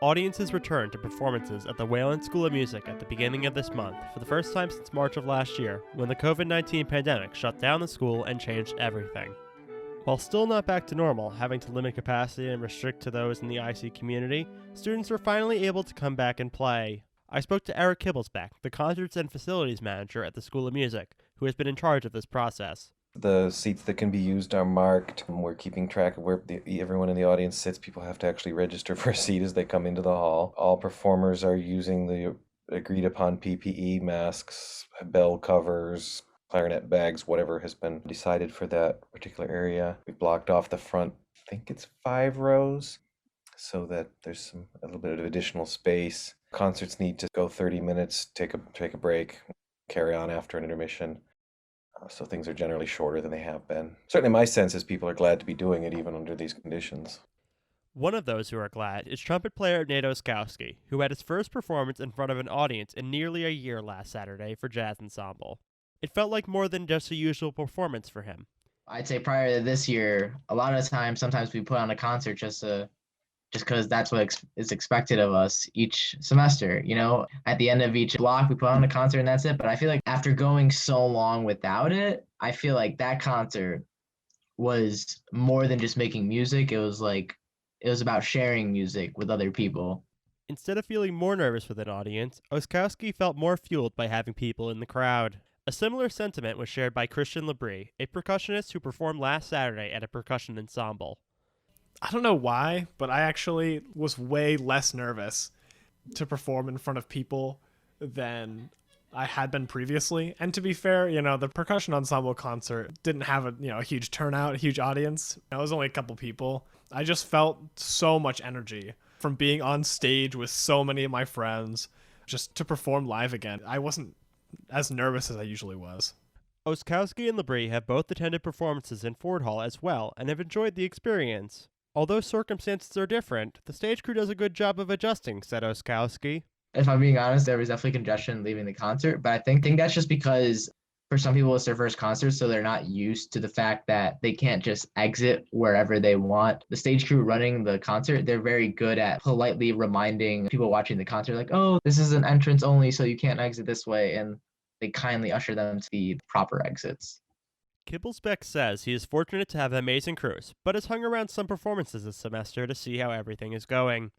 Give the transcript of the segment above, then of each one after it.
audiences returned to performances at the Whalen School of Music at the beginning of this month for the first time since March of last year, when the COVID-19 pandemic shut down the school and changed everything. While still not back to normal, having to limit capacity and restrict to those in the IC community, students were finally able to come back and play. I spoke to Eric Kibblesbeck, the concerts and facilities manager at the School of Music, who has been in charge of this process. The seats that can be used are marked. We're keeping track of where everyone in the audience sits. People have to actually register for a seat as they come into the hall. All performers are using the agreed upon PPE, masks, bell covers, clarinet bags, whatever has been decided for that particular area. We blocked off the front, I think it's 5 rows, so that there's a little bit of additional space. Concerts need to go 30 minutes, take a break, carry on after an intermission. So things are generally shorter than they have been. Certainly my sense is people are glad to be doing it even under these conditions. One of those who are glad is trumpet player Nate Oskowski, who had his first performance in front of an audience in nearly a year last Saturday for Jazz Ensemble. It felt like more than just a usual performance for him. I'd say prior to this year, a lot of the time, sometimes we put on a concert just because that's what is expected of us each semester. At the end of each block, we put on a concert and that's it. But I feel like after going so long without it, I feel like that concert was more than just making music. It was about sharing music with other people. Instead of feeling more nervous with an audience, Oskowski felt more fueled by having people in the crowd. A similar sentiment was shared by Christian Labrie, a percussionist who performed last Saturday at a percussion ensemble. I don't know why, but I actually was way less nervous to perform in front of people than I had been previously. And to be fair, the percussion ensemble concert didn't have a huge turnout, a huge audience. It was only a couple people. I just felt so much energy from being on stage with so many of my friends just to perform live again. I wasn't as nervous as I usually was. Oskowski and Labrie have both attended performances in Ford Hall as well and have enjoyed the experience. Although circumstances are different, the stage crew does a good job of adjusting, said Oskowski. If I'm being honest, there was definitely congestion leaving the concert, but I think that's just because for some people it's their first concert, so they're not used to the fact that they can't just exit wherever they want. The stage crew running the concert, they're very good at politely reminding people watching the concert, like, oh, this is an entrance only, so you can't exit this way, and they kindly usher them to the proper exits. Kibblesbeck says he is fortunate to have amazing crews, but has hung around some performances this semester to see how everything is going.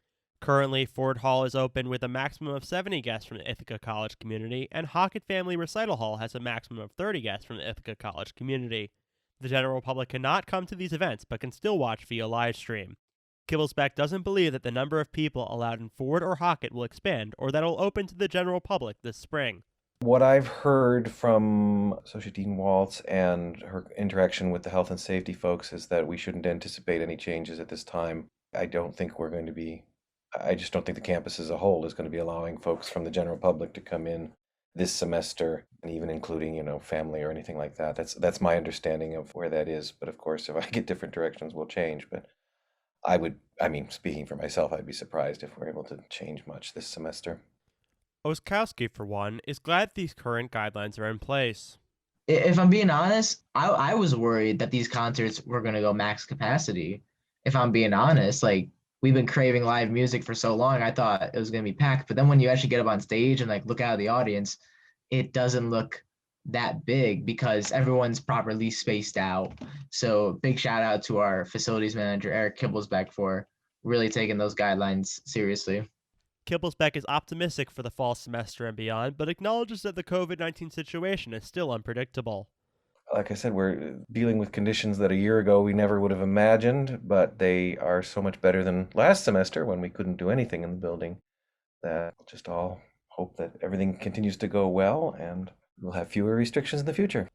Currently, Ford Hall is open with a maximum of 70 guests from the Ithaca College community, and Hockett Family Recital Hall has a maximum of 30 guests from the Ithaca College community. The general public cannot come to these events, but can still watch via live stream. Kibblesbeck doesn't believe that the number of people allowed in Ford or Hockett will expand, or that it will open to the general public this spring. What I've heard from Associate Dean Waltz and her interaction with the health and safety folks is that we shouldn't anticipate any changes at this time. I just don't think the campus as a whole is going to be allowing folks from the general public to come in this semester, and even including, family or anything like that. That's my understanding of where that is. But of course, if I get different directions, we'll change. But speaking for myself, I'd be surprised if we're able to change much this semester. Oskowski, for one, is glad these current guidelines are in place. If I'm being honest, I was worried that these concerts were going to go max capacity. If I'm being honest, we've been craving live music for so long, I thought it was going to be packed. But then when you actually get up on stage and look out of the audience, it doesn't look that big because everyone's properly spaced out. So big shout out to our facilities manager, Eric Kibblesbeck, for really taking those guidelines seriously. Kibblesbeck is optimistic for the fall semester and beyond, but acknowledges that the COVID-19 situation is still unpredictable. Like I said, we're dealing with conditions that a year ago we never would have imagined, but they are so much better than last semester when we couldn't do anything in the building, that we'll just all hope that everything continues to go well and we'll have fewer restrictions in the future.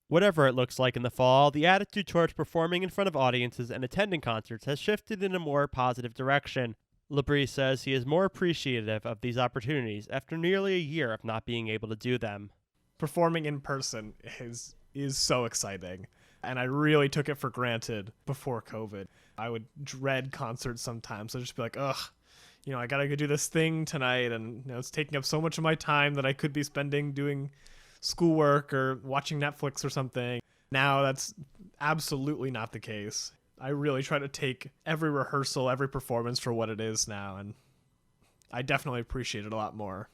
Whatever it looks like in the fall, the attitude towards performing in front of audiences and attending concerts has shifted in a more positive direction. Labrie says he is more appreciative of these opportunities after nearly a year of not being able to do them. Performing in person is so exciting, and I really took it for granted before COVID. I would dread concerts sometimes. I'd just be like, ugh, I gotta go do this thing tonight, and it's taking up so much of my time that I could be spending doing schoolwork or watching Netflix or something. Now that's absolutely not the case. I really try to take every rehearsal, every performance for what it is now, and I definitely appreciate it a lot more.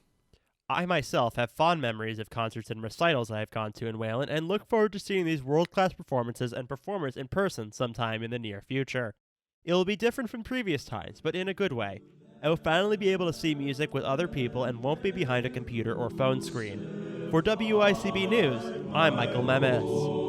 I myself have fond memories of concerts and recitals I have gone to in Whalen and look forward to seeing these world-class performances and performers in person sometime in the near future. It will be different from previous times, but in a good way. I will finally be able to see music with other people and won't be behind a computer or phone screen. For WICB News, I'm Michael Memis.